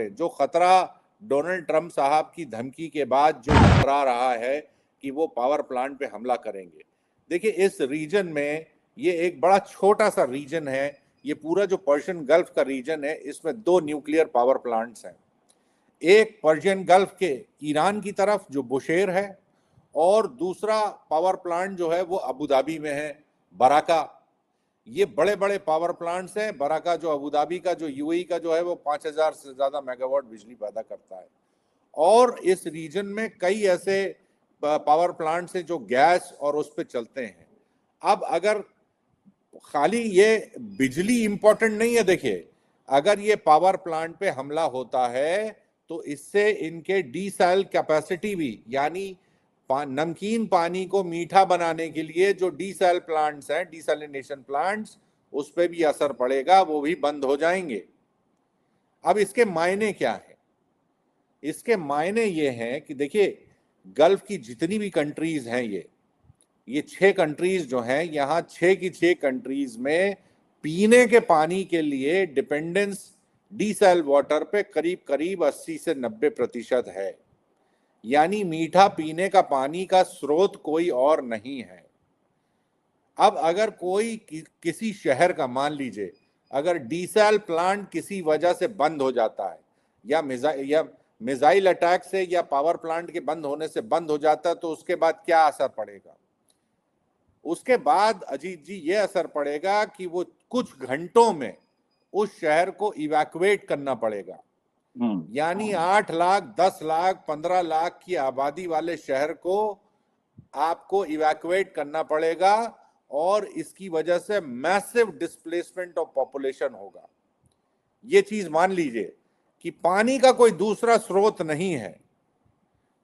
पे जो खतरा डोनाल्ड ट्रंप साहब की धमकी के बाद जो मंडरा रहा है कि वो पावर प्लांट पे हमला करेंगे। देखिए, इस रीजन में ये एक बड़ा छोटा सा रीजन है, ये पूरा जो पर्शियन गल्फ का रीजन है, इसमें 2 न्यूक्लियर पावर प्लांट्स हैं। एक पर्शियन गल्फ के ईरान की तरफ जो बुशेर है, और दूसरा पावर प्लांट जो है वो अबू धाबी में है, बराका। ये बड़े बड़े पावर प्लांट्स हैं। बराका जो अबू धाबी का, जो यूएई का जो है, वो 5000 से ज्यादा मेगावाट बिजली पैदा करता है। और इस रीजन में कई ऐसे पावर प्लांट्स हैं जो गैस और उस पर चलते हैं। अब अगर खाली ये बिजली इंपॉर्टेंट नहीं है, देखिए, अगर ये पावर प्लांट पे हमला होता है तो इससे इनके डीसैल कैपेसिटी भी, यानी नमकीन पानी को मीठा बनाने के लिए जो डीसैल प्लांट्स हैं, डीसैलिनेशन प्लांट्स, उस पर भी असर पड़ेगा, वो भी बंद हो जाएंगे। अब इसके मायने क्या है? इसके मायने ये हैं कि देखिए, गल्फ की जितनी भी कंट्रीज हैं, ये 6 कंट्रीज जो हैं, यहाँ 6 की 6 कंट्रीज में पीने के पानी के लिए डिपेंडेंस डीसैल वाटर पे करीब करीब 80 से 90% है। यानी मीठा पीने का पानी का स्रोत कोई और नहीं है। अब अगर कोई किसी शहर का, मान लीजिए अगर डीसैल प्लांट किसी वजह से बंद हो जाता है, या मिसाइल अटैक से या पावर प्लांट के बंद होने से बंद हो जाता है, तो उसके बाद क्या असर पड़ेगा? उसके बाद अजीत जी, ये असर पड़ेगा कि वो कुछ घंटों में उस शहर को इवैक्यूएट करना पड़ेगा। यानी 8 लाख, 10 लाख, 15 लाख की आबादी वाले शहर को आपको इवैक्यूएट करना पड़ेगा, और इसकी वजह से मैसिव डिस्प्लेसमेंट ऑफ पॉपुलेशन होगा। ये चीज मान लीजिए कि पानी का कोई दूसरा स्रोत नहीं है।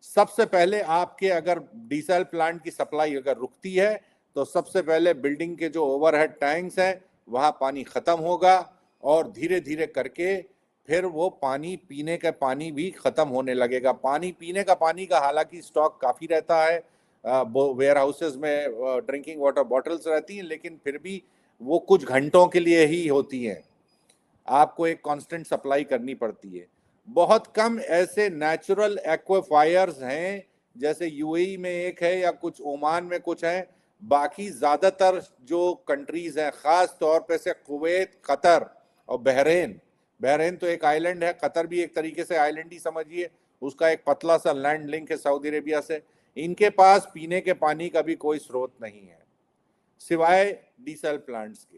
सबसे पहले आपके अगर डीसैल प्लांट की सप्लाई अगर रुकती है, तो सबसे पहले बिल्डिंग के जो ओवरहेड टैंक्स हैं वहां पानी खत्म होगा, और धीरे धीरे करके फिर वो पानी, पीने का पानी भी खत्म होने लगेगा। पानी, पीने का पानी का हालांकि स्टॉक काफी रहता है, वेयर हाउसेज में ड्रिंकिंग वाटर बॉटल्स रहती हैं, लेकिन फिर भी वो कुछ घंटों के लिए ही होती हैं। आपको एक कांस्टेंट सप्लाई करनी पड़ती है। बहुत कम ऐसे नेचुरल एक्वाफायर्स हैं, जैसे यूएई में एक है या कुछ ओमान में कुछ है। बाकी ज्यादातर जो कंट्रीज हैं, खास तौर पे से कुवैत, कतर और बहरीन। बहरीन तो एक आइलैंड है, कतर भी एक तरीके से आइलैंड ही समझिए, उसका एक पतला सा लैंड लिंक है सऊदी अरेबिया से। इनके पास पीने के पानी का भी कोई स्रोत नहीं है सिवाय डीसैल प्लांट्स के।